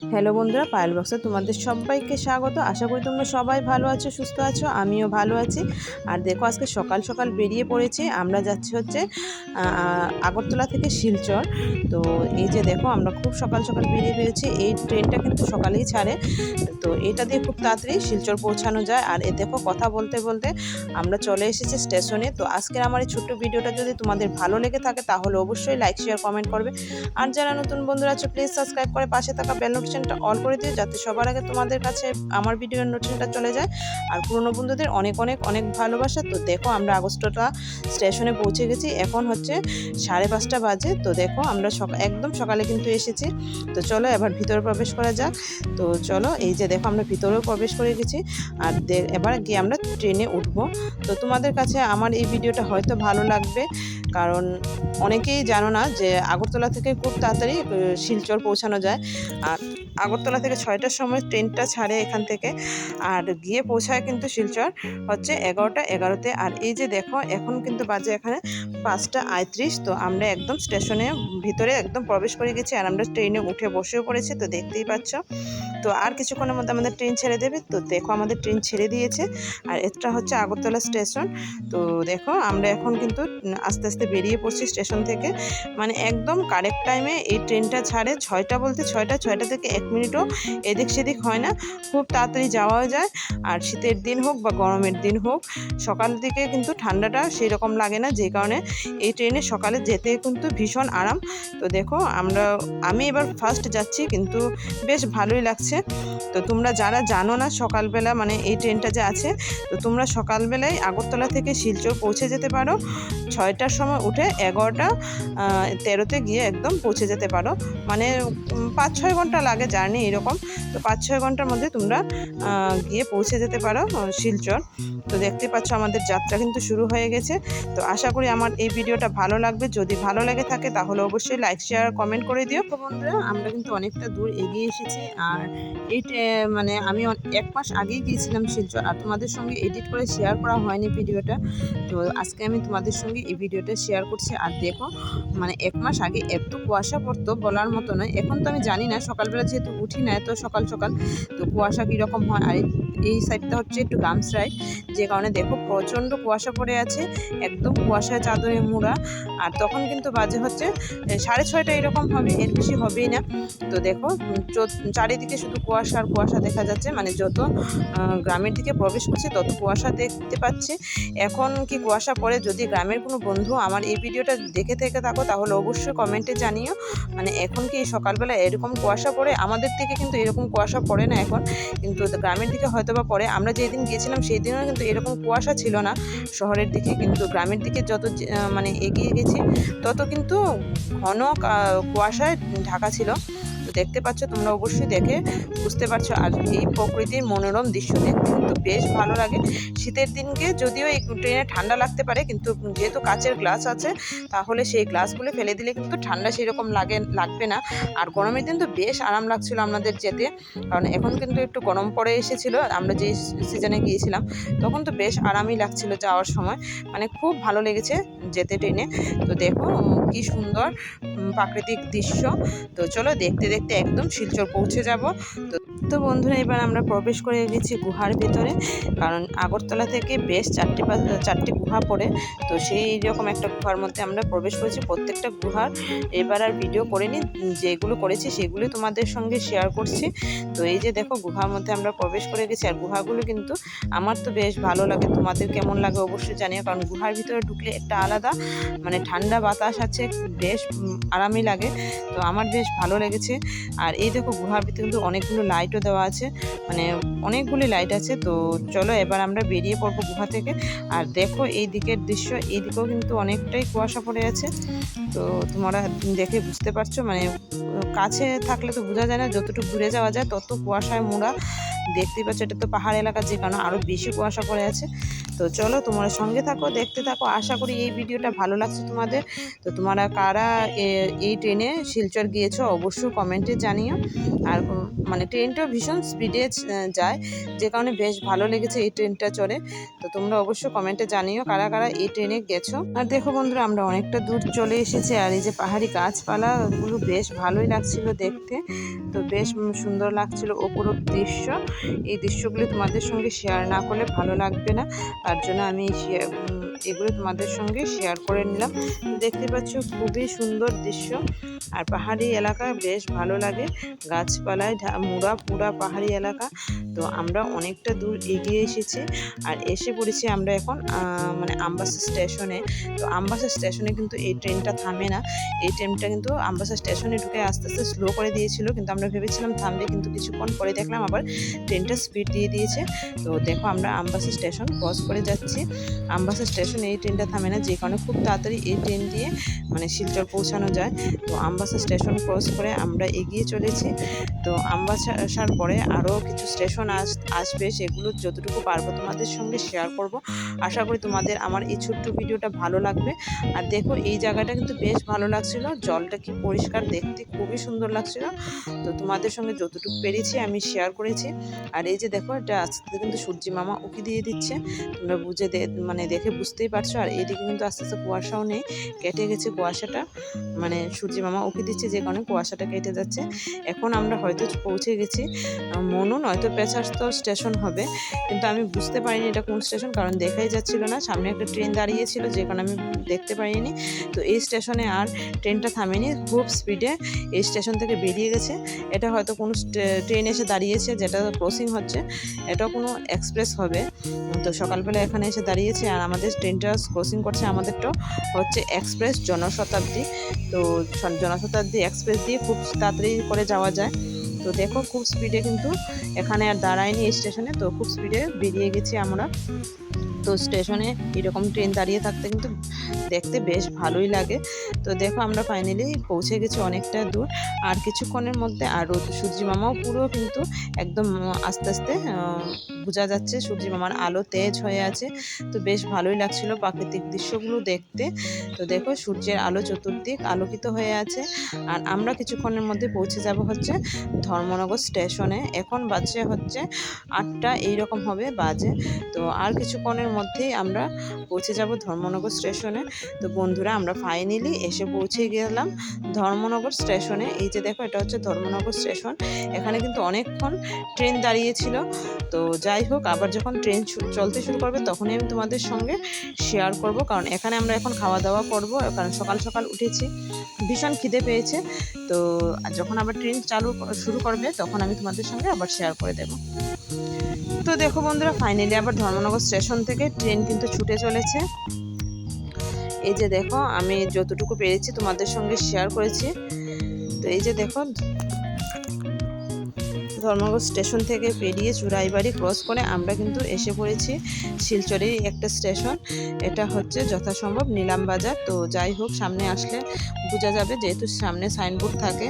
Hello বন্ধুরা, পায়েল বক্সে তোমাদের সবাইকে স্বাগত। আশা করি তোমরা সবাই ভালো আছো, সুস্থ আছো, আমিও ভালো আছি। আর দেখো, আজকে সকাল সকাল বেরিয়ে পড়েছি। আমরা যাচ্ছি হচ্ছে আগরতলা থেকে শিলচর। তো এই যে দেখো, আমরা খুব সকাল সকাল বেরিয়ে পেরেছি। এই ট্রেনটা কিন্তু সকালেই ছাড়ে, তো এটা দিয়ে খুব তাড়াতাড়ি শিলচর পৌঁছানো যায়। আর এ দেখো, কথা বলতে বলতে আমরা চলে এসেছি স্টেশনে। তো আজকের আমার এই ছোট্ট ভিডিওটা যদি তোমাদের ভালো লেগে থাকে তাহলে অবশ্যই লাইক, শেয়ার, কমেন্ট করবে। আর যারা নতুন বন্ধুরা আছো, প্লিজ সাবস্ক্রাইব করে পাশে থাকা বেল নোটিফিকেশনটা অল করে দিও, যাতে সবার আগে তোমাদের কাছে আমার ভিডিওর নোটিফিকেশনটা চলে যায়। আর পুরনো বন্ধুদের অনেক অনেক অনেক ভালোবাসা। তো দেখো, আমরা আগস্টটা স্টেশনে পৌঁছে গেছি। এখন হচ্ছে 5:30 বাজে। তো দেখো, আমরা একদম সকালে কিন্তু এসেছি। তো চলো এবার ভিতরে প্রবেশ করা যাক। তো চলো, এই যে দেখো, আমরা ভিতরেও প্রবেশ করে গেছি। আর এবার গিয়ে আমরা ট্রেনে উঠবো। তো তোমাদের কাছে আমার এই ভিডিওটা হয়তো ভালো লাগবে, কারণ অনেকেই জানো না যে আগরতলা থেকে খুব তাড়াতাড়ি শিলচর পৌঁছানো যায়। আর আগরতলা থেকে 6টার সময় ট্রেনটা ছাড়ে এখান থেকে, আর গিয়ে পৌঁছায় কিন্তু শিলচর হচ্ছে 11:11-তে। আর এই যে দেখো, এখন কিন্তু বাজে এখানে 5:38। তো আমরা একদম স্টেশনের ভিতরে একদম প্রবেশ করে গেছি, আর আমরা ট্রেনে উঠে বসেও পড়েছি। তো দেখতেই পাচ্ছ। তো আর কিছুক্ষণের মধ্যে আমাদের ট্রেন ছেড়ে দেবে। তো দেখো, আমাদের ট্রেন ছেড়ে দিয়েছে। আর এটা হচ্ছে আগরতলা স্টেশন। তো দেখো, আমরা এখন কিন্তু আস্তে আস্তে বেরিয়ে পড়ছি স্টেশন থেকে। মানে একদম কারেক্ট টাইমে এই ট্রেনটা ছাড়ে। 6টা বলতে 6টা থেকে 1 মিনিটও এদিক সেদিক হয় না। খুব তাড়াতাড়ি যাওয়াও যায়। আর শীতের দিন হোক বা গরমের দিন হোক, সকাল দিকে কিন্তু ঠান্ডাটা সেই রকম লাগে না, যে কারণে এই ট্রেনে সকালে যেতে কিন্তু ভীষণ আরাম। তো দেখো, আমি এবার ফার্স্ট যাচ্ছি, কিন্তু বেশ ভালোই লাগছে। তো তোমরা যারা জানো না সকালবেলা মানে এই ট্রেনটা যে আছে, তো তোমরা সকালবেলায় আগরতলা থেকে শিলচর পৌঁছে যেতে পারো। 6টার সময় উঠে 11:13-তে গিয়ে একদম পৌঁছে যেতে পারো। মানে 5-6 ঘন্টা লাগে জার্নি এরকম। তো 5-6 ঘন্টার মধ্যে তোমরা গিয়ে পৌঁছে যেতে পারো শিলচর। তো দেখতে পাচ্ছ, আমাদের যাত্রা কিন্তু শুরু হয়ে গেছে। তো আশা করি আমার এই ভিডিওটা ভালো লাগবে। যদি ভালো লেগে থাকে তাহলে অবশ্যই লাইক, শেয়ার, কমেন্ট করে দিও। তো বন্ধুরা, আমরা কিন্তু অনেকটা দূর এগিয়ে এসেছি। আর এই মানে আমি 1 মাস আগেই গিয়েছিলাম শিলচর, আর তোমাদের সঙ্গে এডিট করে শেয়ার করা হয়নি ভিডিওটা। তো আজকে আমি তোমাদের সঙ্গে এই ভিডিওটা শেয়ার করছি। আর দেখো, মানে 1 মাস আগে এত কুয়াশা পড়তো বলার মতো নয়। এখন তো আমি জানি না, সকালবেলা যেহেতু উঠি না এত সকাল সকাল, তো কুয়াশা কীরকম হয়। আর এই সাইডটা হচ্ছে একটু গামসরাই, যে কারণে দেখো প্রচণ্ড কুয়াশা পড়ে আছে, একদম কুয়াশায় চাদরে মোড়া। আর তখন কিন্তু বাজে হচ্ছে 6:30 এরকম হবে, এর বেশি হবেই না। তো দেখো, চারিদিকে শুধু কুয়াশা আর কুয়াশা দেখা যাচ্ছে। মানে যত গ্রামের দিকে প্রবেশ করছে তত কুয়াশা দেখতে পাচ্ছি। এখন কি কুয়াশা পড়ে, যদি গ্রামের কোনো বন্ধু আমার এই ভিডিওটা দেখে থেকে থাকো তাহলে অবশ্যই কমেন্টে জানিও। মানে এখন কি সকালবেলা এরকম কুয়াশা পড়ে? আমাদের দিকে কিন্তু এরকম কুয়াশা পড়ে না এখন, কিন্তু গ্রামের দিকে হয়তো বা পড়ে। আমরা যেদিন গিয়েছিলাম সেই দিনও কিন্তু এরকম কুয়াশা ছিল না শহরের দিকে, কিন্তু গ্রামের দিকে যত মানে এগিয়ে গেছি তত কিন্তু ঘন কুয়াশায় ঢাকা ছিল। তো দেখতে পাচ্ছ, তোমরা অবশ্যই দেখে বুঝতে পারছো। আর এই প্রকৃতির মনোরম দৃশ্য দেখতে কিন্তু বেশ ভালো লাগে। শীতের দিনকে যদিও এই ট্রেনে ঠান্ডা লাগতে পারে, কিন্তু যেহেতু কাচের গ্লাস আছে, তাহলে সেই গ্লাসগুলো ফেলে দিলে কিন্তু ঠান্ডা সেরকম লাগবে না। আর গরমের দিন তো বেশ আরাম লাগছিল আমাদের যেতে, কারণ এখন কিন্তু একটু গরম পড়ে এসেছিলো। আমরা যে সিজনে গিয়েছিলাম তখন তো বেশ আরামই লাগছিল যাওয়ার সময়। মানে খুব ভালো লেগেছে যেতে ট্রেনে। তো দেখো কি সুন্দর প্রাকৃতিক দৃশ্য। তো চলো, দেখতে দেখতে একদম শিলচর পৌঁছে যাব। তো বন্ধুরা, এবার আমরা প্রবেশ করে গেছি গুহার ভেতরে, কারণ আগরতলা থেকে বেশ 4টে গুহা পড়ে। তো সেই রকম একটা গুহার মধ্যে আমরা প্রবেশ করেছি। প্রত্যেকটা গুহার এবার আর ভিডিও করিনি, যেগুলো করেছি সেগুলো তোমাদের সঙ্গে শেয়ার করছি। তো এই যে দেখো, গুহার মধ্যে আমরা প্রবেশ করে গেছি। আর গুহাগুলো কিন্তু আমার তো বেশ ভালো লাগে, তোমাদের কেমন লাগে অবশ্যই জানিও। কারণ গুহার ভিতরে ঢুকলে একটা আলাদা মানে ঠান্ডা বাতাস আছে, বেশ আরামই লাগে। তো আমার বেশ ভালো লেগেছে। আর এই দেখো, গুহার ভিতরে কিন্তু অনেকগুলো লাইটও দেওয়া আছে, মানে অনেকগুলি লাইট আছে। তো চলো এবার আমরা বেরিয়ে পড়বো গুহা থেকে। আর দেখো এই দিকের দৃশ্য, এই দিকেও কিন্তু অনেকটাই কুয়াশা পড়ে আছে। তো তোমরা দেখে বুঝতে পারছো, মানে কাছে থাকলে তো বোঝা যায় না, যতটুকু দূরে যাওয়া যায় তত কুয়াশায় মোড়া। দেখতেই পাচ্ছ, এটা তো পাহাড় এলাকা, যে কারণে আরও বেশি কুয়াশা পড়ে আছে। তো চলো, তোমরা সঙ্গে থাকো, দেখতে থাকো। আশা করি এই ভিডিওটা ভালো লাগছে তোমাদের। তো তোমরা কারা এই ট্রেনে শিলচর গিয়েছো অবশ্যই কমেন্টে জানিও। আর মানে ট্রেনটাও ভীষণ স্পিডে যায়, যে কারণে বেশ ভালো লেগেছে এই ট্রেনটা চড়ে। তো তোমরা অবশ্যই কমেন্টে জানিও কারা কারা এই ট্রেনে গেছো। আর দেখো বন্ধুরা, আমরা অনেকটা দূর চলে এসেছি, আর এই যে পাহাড়ি গাছপালা ওগুলো বেশ ভালোই লাগছিল দেখতে। তো বেশ সুন্দর লাগছিল অপরূপ দৃশ্য। এই দৃশ্যগুলো তোমাদের সঙ্গে শেয়ার না করলে ভালো লাগবে না, তার জন্য আমি এগুলো তোমাদের সঙ্গে শেয়ার করে নিলাম। দেখতে পাচ্ছ খুবই সুন্দর দৃশ্য, আর পাহাড়ি এলাকা বেশ ভালো লাগে, গাছপালায় মুড়া পুরা পাহাড়ি এলাকা। তো আমরা অনেকটা দূর এগিয়ে এসেছি, আর এসে পড়েছি আমরা এখন মানে আমবাসা স্টেশনে। তো আমবাসা স্টেশনে কিন্তু এই ট্রেনটা থামে না, এই ট্রেনটা কিন্তু আমবাসা স্টেশনে ঢুকে আস্তে আস্তে স্লো করে দিয়েছিল, কিন্তু আমরা ভেবেছিলাম থামবে, কিন্তু কিছুক্ষণ পরে দেখলাম আবার ট্রেনটা স্পিড দিয়ে দিয়েছে। তো দেখো আমরা আমবাসা স্টেশন ক্রস করে যাচ্ছি। আমবাসা স্টেশনে এই ট্রেনটা থামে না, যে কারণে খুব তাড়াতাড়ি এই ট্রেন দিয়ে মানে শিলচর পৌঁছানো যায়। তো আমবাসা স্টেশন ক্রস করে আমরা এগিয়ে চলেছি। তো আমবাসার পরে আরও কিছু স্টেশন আসবে, সেগুলো যতটুকু পারবো তোমাদের সঙ্গে শেয়ার করব। আশা করি তোমাদের আমার এই ছোট্ট ভিডিওটা ভালো লাগবে। আর দেখো এই জায়গাটা কিন্তু বেশ ভালো লাগছিল, জলটা কি পরিষ্কার, দেখতে খুবই সুন্দর লাগছিল। তো তোমাদের সঙ্গে যতটুকু পেরেছি আমি শেয়ার করেছি। আর এই যে দেখো, এটা আস্তে আস্তে কিন্তু সূর্যি মামা উকি দিয়ে দিচ্ছে, তোমরা মানে দেখে বুঝতেই পারছো। আর এইদিকে কিন্তু আস্তে আস্তে কুয়াশাও নেই, কেটে গেছে কুয়াশাটা, মানে সূর্যি মামা উকি দিচ্ছে যে কারণে কুয়াশাটা কেটে যাচ্ছে। এখন আমরা হয়তো পৌঁছে গেছি মনু, নয়তো পেছাস্তর স্টেশন হবে, কিন্তু আমি বুঝতে পারিনি এটা কোন স্টেশন, কারণ দেখাই যাচ্ছিল না, সামনে একটা ট্রেন দাঁড়িয়েছিল যে কারণে আমি দেখতে পারিনি। তো এই স্টেশনে আর ট্রেনটা থামেনি, খুব স্পিডে এই স্টেশন থেকে বেরিয়ে গেছে। এটা হয়তো কোনো ট্রেন এসে দাঁড়িয়েছে যেটা ক্রসিং হচ্ছে, এটা কোনো এক্সপ্রেস হবে। তো সকালবেলা এখানে এসে দাঁড়িয়েছে, আর আমাদের ট্রেনটা ক্রসিং করছে, আমাদেরটা হচ্ছে এক্সপ্রেস জনশতাব্দী। তো জনশতাব্দী এক্সপ্রেস দিয়ে খুব তাড়াতাড়ি করে যাওয়া যায়। তো দেখো খুব স্পিডে কিন্তু এখানে আর দাঁড়ায়নি এই স্টেশনে, তো খুব স্পিডে বেরিয়ে গেছি আমরা। তো স্টেশনে এরকম ট্রেন দাঁড়িয়ে থাকতে কিন্তু দেখতে বেশ ভালোই লাগে। তো দেখো আমরা ফাইনালি পৌঁছে গেছি অনেকটা দূর, আর কিছুক্ষণের মধ্যে আর সূর্যি মামাও পুরো কিন্তু একদম আস্তে আস্তে বোঝা যাচ্ছে, সূর্যি মামার আলো তেজ হয়ে আছে। তো বেশ ভালোই লাগছিল প্রাকৃতিক দৃশ্যগুলো দেখতে। তো দেখো সূর্যের আলো চতুর্দিক আলোকিত হয়ে আছে, আর আমরা কিছুক্ষণের মধ্যে পৌঁছে যাব হচ্ছে ধর্মনগর স্টেশনে। এখন বাজে হচ্ছে 8টা এইরকম হবে বাজে। তো আর কিছুক্ষণের মধ্যেই আমরা পৌঁছে যাব ধর্মনগর স্টেশনে। তো বন্ধুরা, আমরা ফাইনালি এসে পৌঁছে গেলাম ধর্মনগর স্টেশনে। এই যে দেখো, এটা হচ্ছে ধর্মনগর স্টেশন। এখানে কিন্তু অনেকক্ষণ ট্রেন দাঁড়িয়েছিল। তো যাই হোক, আবার যখন ট্রেন চলতে শুরু করবে তখনই আমি তোমাদের সঙ্গে শেয়ার করব, কারণ এখানে আমরা এখন খাওয়া দাওয়া করব, কারণ সকাল সকাল উঠেছি, ভীষণ খিদে পেয়েছে। তো যখন আবার ট্রেন শুরু করবে তখন আমি তোমাদের সঙ্গে আবার শেয়ার করে দেব। তো দেখো বন্ধুরা, ফাইনালি আবার ধর্মনগর স্টেশন থেকে ট্রেন কিন্তু ছুটে চলেছে। এই যে দেখো, আমি যতটুকু পেরেছি তোমাদের সঙ্গে শেয়ার করেছি। তো এই যে দেখো, ধর্মনগর স্টেশন থেকে বেরিয়ে চুরাইবাড়ি ক্রস করে আমরা কিন্তু এসে পড়েছি শিলচরের একটা স্টেশন, এটা হচ্ছে যথাসম্ভব নিলামবাজার। তো যাই হোক, সামনে আসলে বোঝা যাবে, যেহেতু সামনে সাইনবোর্ড থাকে।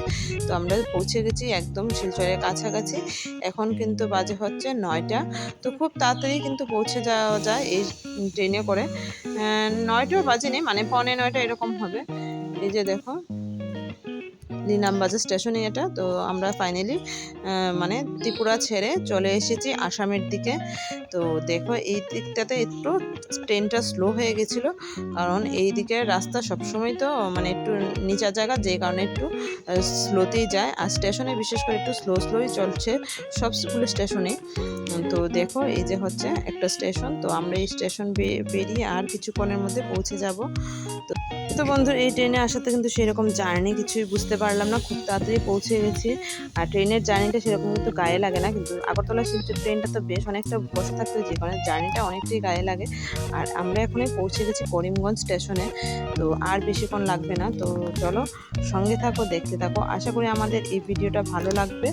তো আমরা পৌঁছে গেছি একদম শিলচরের কাছাকাছি। এখন কিন্তু বাজে হচ্ছে 9টা। তো খুব তাড়াতাড়ি কিন্তু পৌঁছে যাওয়া যায় এই ট্রেনে করে, 9টাও বাজেনি, মানে 8:45 এরকম হবে। এই যে দেখো, নিলামবাজার স্টেশনে এটা। তো আমরা ফাইনালি মানে ত্রিপুরা ছেড়ে চলে এসেছি আসামের দিকে। তো দেখো এই দিকটাতে একটু ট্রেনটা স্লো হয়ে গেছিলো, কারণ এই দিকে রাস্তা সবসময় তো মানে একটু নিচা জায়গা, যে কারণে একটু স্লোতেই যায়। আর স্টেশনে বিশেষ করে একটু স্লোই চলছে সবগুলো স্টেশনেই। তো দেখো এই যে হচ্ছে একটা স্টেশন। তো আমরা এই স্টেশন বেরিয়ে আর কিছুক্ষণের মধ্যে পৌঁছে যাব। তো বন্ধু, এই ট্রেনে আসাতে কিন্তু সেরকম জার্নি কিছুই বুঝতে পারলাম না, খুব তাড়াতাড়ি পৌঁছে গেছি। আর ট্রেনের জার্নিটা সেরকম কিন্তু গায়ে লাগে না, কিন্তু আগরতলা শিলচর ট্রেনটা তো বেশ অনেকটা বসে থাকতে, যে কারণে জার্নিটা অনেকটাই গায়ে লাগে। আর আমরা এখনই পৌঁছে গেছি করিমগঞ্জ স্টেশনে। তো আর বেশিক্ষণ লাগবে না। তো চলো সঙ্গে থাকো, দেখতে থাকো। আশা করি আমাদের এই ভিডিওটা ভালো লাগবে।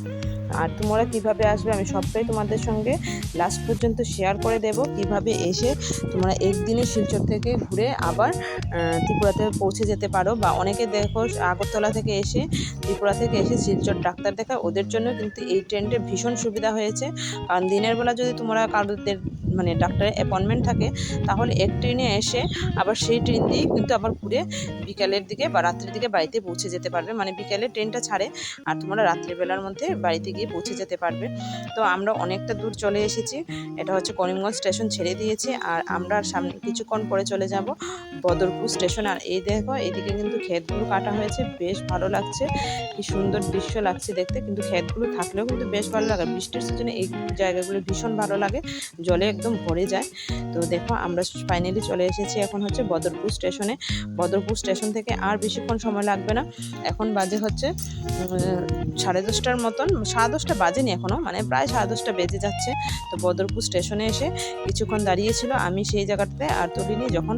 আর তোমরা কিভাবে আসবে আমি সবটাই তোমাদের সঙ্গে লাস্ট পর্যন্ত শেয়ার করে দেব, কিভাবে এসে তোমরা একদিনে শিলচর থেকে ঘুরে আবার ত্রিপুরাতে পৌঁছে যেতে পারো। বা অনেকে দেখো আগরতলা থেকে এসে ত্রিপুরা থেকে এসে শিলচর ডাক্তার দেখায়, ওদের জন্য কিন্তু এই ট্রেনটা ভীষণ সুবিধা হয়েছে। কারণ দিনের বেলা যদি তোমরা কারোদের মানে ডাক্তারের অ্যাপয়েন্টমেন্ট থাকে তাহলে এক ট্রেনে এসে আবার সেই ট্রেন দিয়েই কিন্তু আবার ঘুরে বিকালের দিকে বা রাত্রের দিকে বাড়িতে পৌঁছে যেতে পারবে। মানে বিকালে ট্রেনটা ছাড়ে আর তোমরা রাত্রিবেলার মধ্যে বাড়িতে গিয়ে পৌঁছে যেতে পারবে। তো আমরা অনেকটা দূর চলে এসেছি, এটা হচ্ছে করিমগঞ্জ স্টেশন ছেড়ে দিয়েছে আর আমরা সামনে কিছুক্ষণ পরে চলে যাব বদরপুর স্টেশন। আর এই দেখো এদিকে কিন্তু ক্ষেতগুলো কাটা হয়েছে, বেশ ভালো লাগছে, কি সুন্দর দৃশ্য লাগছে দেখতে। কিন্তু ক্ষেতগুলো থাকলেও কিন্তু বেশ ভালো লাগে, বৃষ্টির সিজনে এই জায়গাগুলো ভীষণ ভালো লাগে, জলে একদম ভরে যায়। তো দেখো আমরা ফাইনালি চলে এসেছি এখন হচ্ছে বদরপুর স্টেশনে। বদরপুর স্টেশন থেকে আর বেশিক্ষণ সময় লাগবে না, এখন বাজে হচ্ছে 10:30 মতন, 10:30 বাজেনি এখনও, মানে প্রায় 10:30 বেজে যাচ্ছে। তো বদরপুর স্টেশনে এসে কিছুক্ষণ দাঁড়িয়েছিল, আমি সেই জায়গাটাতে আর তুলিনি, যখন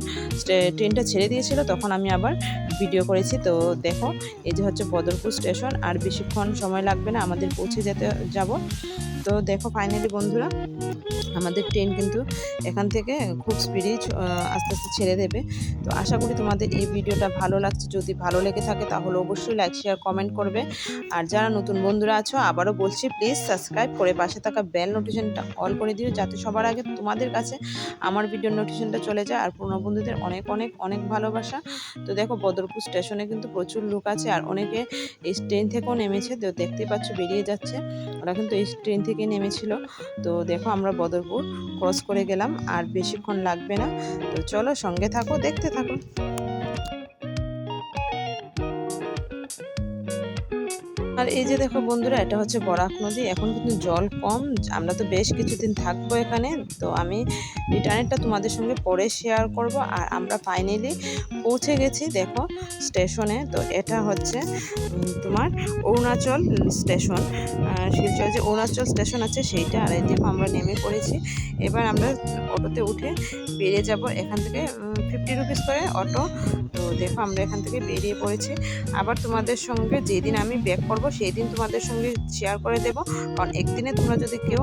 ট্রেনটা ছেড়ে দিয়েছিল তখন আমি আবার ভিডিও করেছি। তো দেখো এই যে হচ্ছে বদরপুর স্টেশন, আর বেশিক্ষণ সময় লাগবে না আমাদের পৌঁছে যাব। তো দেখো ফাইনালি বন্ধুরা আমাদের ট্রেন কিন্তু এখান থেকে খুব স্পিডেই আস্তে আস্তে ছেড়ে দেবে। তো আশা করি তোমাদের এই ভিডিওটা ভালো লাগছে, যদি ভালো লেগে থাকে তাহলে অবশ্যই লাইক শেয়ার কমেন্ট করবে। আর যারা নতুন বন্ধুরা আছো আবারও বলছি প্লিজ সাবস্ক্রাইব করে পাশে থাকা বেল নোটিফিকেশনটা অল করে দিও, যাতে সবার আগে তোমাদের কাছে আমার ভিডিওর নোটিফিকেশনটা চলে যায়। আর পুরনো বন্ধুদের অনেক অনেক অনেক ভালোবাসা। তো দেখো বদরপুর স্টেশনে কিন্তু প্রচুর লোক আছে, আর অনেকে এই ট্রেন থেকেও নেমেছে, তো দেখতেই পাচ্ছ বেরিয়ে যাচ্ছে, ওরা কিন্তু এই ট্রেন থেকে নেমেছিল। তো দেখো আমরা বদরপুর ক্রস করে গেলাম, আর বেশিক্ষণ লাগবে না। তো চলো সঙ্গে থাকো, দেখতে থাকো। আর এই যে দেখো বন্ধুরা এটা হচ্ছে বরাক নদী, এখন কিন্তু জল কম, আমরা তো বেশ কিছুদিন থাকবো এখানে। তো আমি রিটার্নেরটা তোমাদের সঙ্গে পরে শেয়ার করব। আর আমরা ফাইনালি পৌঁছে গেছি দেখো স্টেশনে। তো এটা হচ্ছে তোমার অরুণাচল স্টেশন, শিলচর যে অরুণাচল স্টেশন আছে সেইটা। আর এই দেখো আমরা নেমে পড়েছি, এবার আমরা অটোতে উঠে বেরিয়ে যাব এখান থেকে, 50 রুপিস করে অটো। তো দেখো আমরা এখান থেকে বেরিয়ে পড়েছি। আবার তোমাদের সঙ্গে যেদিন আমি ব্যাক করব সেই দিন তোমাদের সঙ্গে শেয়ার করে দেব, কারণ একদিনে তোমরা যদি কেউ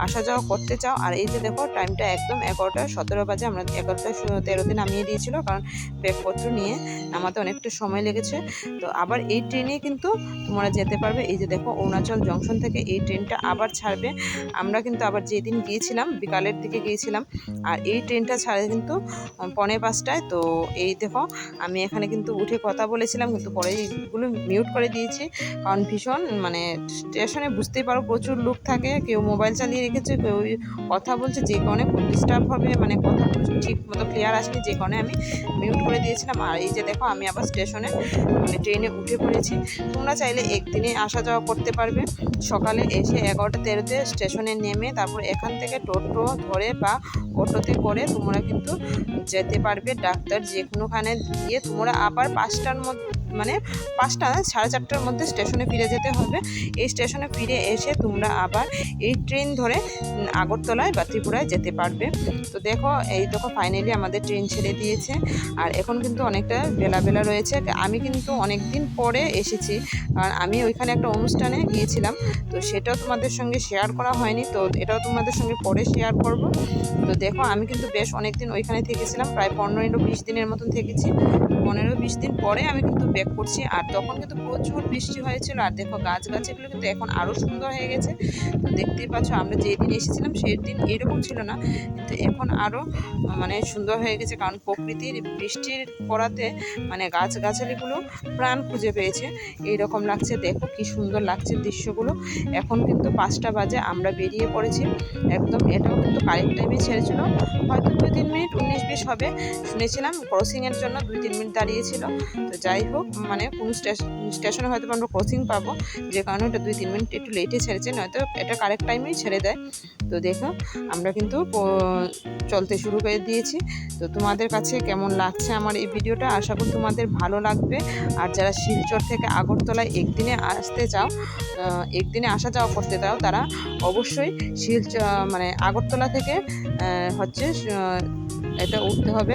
আসা যাওয়া করতে চাও। আর এই যে দেখো টাইমটা একদম 11:17 বাজে, আমরা 11:13 নামিয়ে দিয়েছিল, কারণ ব্যাগপত্র নিয়ে নামাতে অনেকটা সময় লেগেছে। তো আবার এই ট্রেনে কিন্তু তোমরা যেতে পারবে। এই যে দেখো অরুণাচল জংশন থেকে এই ট্রেনটা আবার ছাড়বে। আমরা কিন্তু আবার যেদিন গিয়েছিলাম বিকালের দিকে গিয়েছিলাম, আর এই ট্রেনটা ছাড়ে কিন্তু 4:45টায়। তো এই দেখো আমি এখানে কিন্তু উঠে কথা বলেছিলাম, কিন্তু পরে এইগুলো মিউট করে দিয়েছি, কারণ ভীষণ মানে স্টেশনে বুঝতেই পারো প্রচুর লোক থাকে, কেউ মোবাইল চালিয়ে রেখেছে, কেউ কথা বলছে, যে কারণে খুব ডিস্টার্ব হবে, মানে কথাগুলো ঠিক মতো ক্লিয়ার আসেনি, যে কারণে আমি মিউট করে দিয়েছিলাম। আর এই যে দেখো আমি আবার স্টেশনে মানে ট্রেনে উঠে পড়েছি। তোমরা চাইলে একদিনে আসা যাওয়া করতে পারবে, সকালে এসে 11:13-তে স্টেশনে নেমে তারপর এখান থেকে টোটো ধরে বা অটোতে করে তোমরা কিন্তু যেতে পারবে ডাক্তার যে কোনোখানে গিয়ে। তোমরা আবার 5টার মধ্যে, মানে 5টা 4:30টার মধ্যে স্টেশনে ফিরে যেতে হবে। এই স্টেশনে ফিরে এসে তোমরা আবার এই ট্রেন ধরে আগরতলায় বা ত্রিপুরায় যেতে পারবে। তো দেখো এই দেখো ফাইনালি আমাদের ট্রেন ছেড়ে দিয়েছে, আর এখন কিন্তু অনেকটা বেলা রয়েছে। আমি কিন্তু অনেক দিন পরে এসেছি, কারণ আমি ওইখানে একটা অনুষ্ঠানে গিয়েছিলাম, তো সেটাও তোমাদের সঙ্গে শেয়ার করা হয়নি, তো এটাও তোমাদের সঙ্গে পরে শেয়ার করব। তো দেখো আমি কিন্তু বেশ অনেক দিন ওইখানে থেকেছিলাম, প্রায় 15-20 দিনের মতন থেকেছি। 15-20 দিন পরে আমি কিন্তু ব্যাক করছি, আর তখন কিন্তু প্রচুর বৃষ্টি হয়েছিল। আর দেখো গাছগুলো কিন্তু এখন আরও সুন্দর হয়ে গেছে। তো দেখতেই পাচ্ছ আমরা যেদিন এসেছিলাম সেই দিন এরকম ছিল না, কিন্তু এখন আরও মানে সুন্দর হয়ে গেছে, কারণ প্রকৃতির বৃষ্টির পড়াতে মানে গাছগাছালিগুলো প্রাণ খুঁজে পেয়েছে, এইরকম লাগছে। দেখো কি সুন্দর লাগছে দৃশ্যগুলো। এখন কিন্তু 5টা বাজে, আমরা বেরিয়ে পড়েছি একদম, এটাও কিন্তু কারেক্ট টাইমে ছেড়েছিল, হয়তো 2-3 মিনিট 19-20 হবে শুনেছিলাম, ক্রসিংয়ের জন্য 2-3 মিনিট দাঁড়িয়েছিল। তো যাই হোক মানে কোনো স্টেশনে হয়তো আমরা ক্রসিং পাবো, যে কারণে ওটা 2-3 মিনিট একটু লেটে ছেড়েছে, নয়তো এটা কারেক্ট টাইমেই ছেড়ে দেয়। তো দেখো আমরা কিন্তু চলতে শুরু করে দিয়েছি। তো তোমাদের কাছে কেমন লাগছে আমার এই ভিডিওটা, আশা করি তোমাদের ভালো লাগবে। আর যারা শিলচর থেকে আগরতলায় একদিনে আসতে চাও, একদিনে আসা যাওয়া করতে চাও, তারা অবশ্যই শিলচর মানে আগরতলা থেকে হচ্ছে এটা উঠতে হবে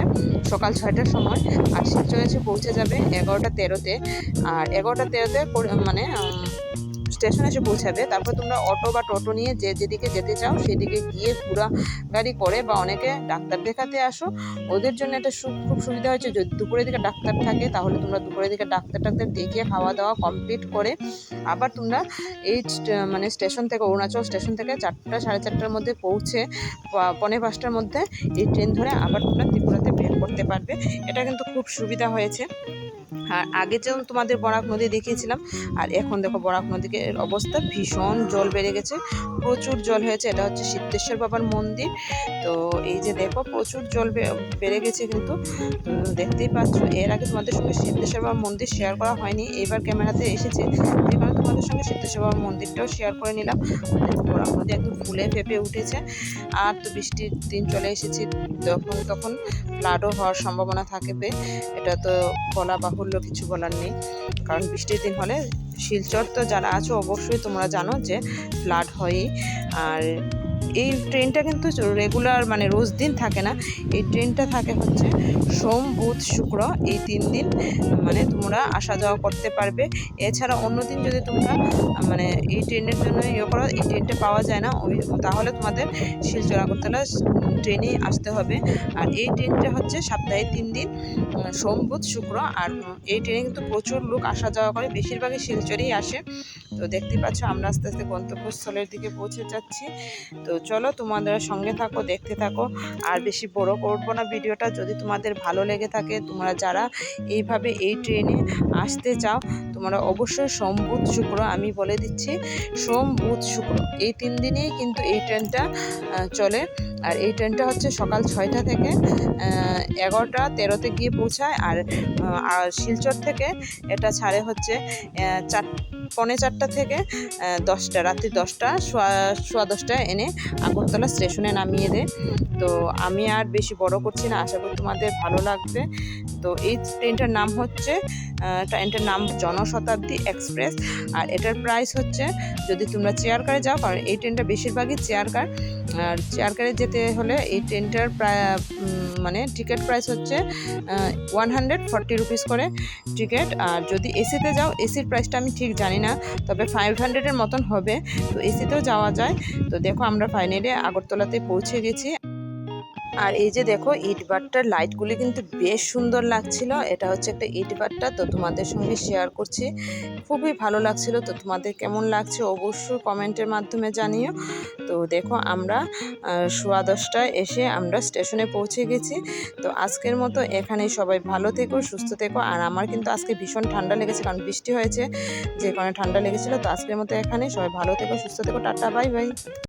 সকাল 6টার সময়, আর শিলচর এসে পৌঁছে যাবে 11:13-তে। আর 11:13-তে মানে স্টেশনে এসে পৌঁছাবে। তারপর তোমরা অটো বা টোটো নিয়ে যেদিকে যেতে চাও সেদিকে গিয়ে ঘোরা গাড়ি করে, বা অনেকে ডাক্তার দেখাতে আসো, ওদের জন্য এটা খুব সুবিধা হয়েছে। যদি দুপুরের দিকে ডাক্তার থাকে তাহলে তোমরা দুপুরের দিকে ডাক্তার দেখিয়ে খাওয়া দাওয়া কমপ্লিট করে আবার তোমরা এই মানে স্টেশন থেকে, অরুণাচল স্টেশন থেকে 4টা সাড়ে 4টার মধ্যে পৌঁছে 4:45টার মধ্যে এই ট্রেন ধরে আবার তোমরা ত্রিপুরাতে বের করতে পারবে। এটা কিন্তু খুব সুবিধা হয়েছে। আর আগে যেমন তোমাদের বরাক নদী দেখিয়েছিলাম, আর এখন দেখো বরাক নদীর অবস্থা ভীষণ জল বেড়ে গেছে, প্রচুর জল হয়েছে। এটা হচ্ছে সিদ্ধেশ্বর বাবার মন্দির। তো এই যে দেখো প্রচুর জল বেড়ে গেছে, কিন্তু দেখতেই পাচ্ছ। এর আগে তোমাদের সঙ্গে সিদ্ধেশ্বর বাবার মন্দির শেয়ার করা হয়নি, এইবার ক্যামেরাতে এসেছে, যে কারণে তোমাদের সঙ্গে সিদ্ধেশ্বর বাবার মন্দিরটাও শেয়ার করে নিলাম। দেখো বরাক নদী একদম ফুলে ফেঁপে উঠেছে। আর তো বৃষ্টির দিন চলে এসেছে, তখন ফ্লাডও হওয়ার সম্ভাবনা থাকবে। এটা তো বলা বাহুল্য, কিছু বলার নেই, কারণ বৃষ্টির দিন হলে শিলচর তো যারা আছো অবশ্যই তোমরা জানো যে ফ্লাড হয়ই। আর এই ট্রেনটা কিন্তু রেগুলার মানে রোজ দিন থাকে না, এই ট্রেনটা থাকে হচ্ছে সোম বুধ শুক্র, এই 3 দিন মানে তোমরা আসা যাওয়া করতে পারবে। এছাড়া অন্য দিন যদি তোমরা মানে এই ট্রেনের জন্য করো, এই ট্রেনটা পাওয়া যায় না, তাহলে তোমাদের শিলচর আগরতলা ট্রেনে আসতে হবে। আর এই ট্রেনটা হচ্ছে সপ্তাহে 3 দিন, সোম বুধ শুক্র। আর এই ট্রেনে কিন্তু প্রচুর লোক আসা যাওয়া করে, বেশিরভাগই শিলচরেই আসে। তো দেখতেই পাচ্ছ আমরা আস্তে আস্তে গন্তব্যস্থলের দিকে পৌঁছে যাচ্ছি। তো চলো তোমাদের সঙ্গে থাকো, দেখতে থাকো। আর বেশি বড় করবো না ভিডিওটা। যদি তোমাদের ভালো লেগে থাকে, তোমরা যারা এইভাবে এই ট্রেনে আসতে চাও, তোমরা অবশ্যই সোম বুধ শুক্র, আমি বলে দিচ্ছি সোম বুধ শুক্র এই 3 দিনেই কিন্তু এই ট্রেনটা চলে। আর এই ট্রেনটা হচ্ছে সকাল 6টা থেকে 11:13-তে গিয়ে পৌঁছায়। আর শিলচর থেকে এটা ছাড়ে হচ্ছে 4:45 থেকে 10টা, রাত্রি 10টা, সোয়া 10টায় এনে আগরতলা স্টেশনে নামিয়ে দেয়। তো আমি আর বেশি বড় করছি না, আশা করি তোমাদের ভালো লাগবে। তো এই ট্রেনটার নাম হচ্ছে জনশতাব্দী এক্সপ্রেস। আর এটার প্রাইস হচ্ছে, যদি তোমরা চেয়ার কারে যাও, কারণ এই ট্রেনটা বেশিরভাগই চেয়ার কার, আর চেয়ার কারে যেতে হলে এই ট্রেনটার প্রায় মানে টিকিট প্রাইস হচ্ছে 140 রুপিস করে টিকিট। আর যদি এসিতে যাও, এসির প্রাইসটা আমি ঠিক জানি না, তবে 500-এর মতন হবে। তো এসিতেও যাওয়া যায়। তো দেখো আমরা ফাইনালি আগরতলাতে পৌঁছে গেছি। আর এই যে দেখো ইটভাটার লাইটগুলি কিন্তু বেশ সুন্দর লাগছিল। এটা হচ্ছে একটা ইটভাটা, তো তোমাদের সঙ্গে শেয়ার করছি, খুবই ভালো লাগছিল। তো তোমাদের কেমন লাগছে অবশ্যই কমেন্টের মাধ্যমে জানিও। তো দেখো আমরা 10:15টায় এসে আমরা স্টেশনে পৌঁছে গেছি। তো আজকের মতো এখানেই, সবাই ভালো থেকো, সুস্থ থেকো। আর আমার কিন্তু আজকে ভীষণ ঠান্ডা লেগেছে, কারণ বৃষ্টি হয়েছে, যে কারণে ঠান্ডা লেগেছিলো। তো আজকের মতো এখানেই, সবাই ভালো থেকো, সুস্থ থেকো, টাটা, বাই বাই।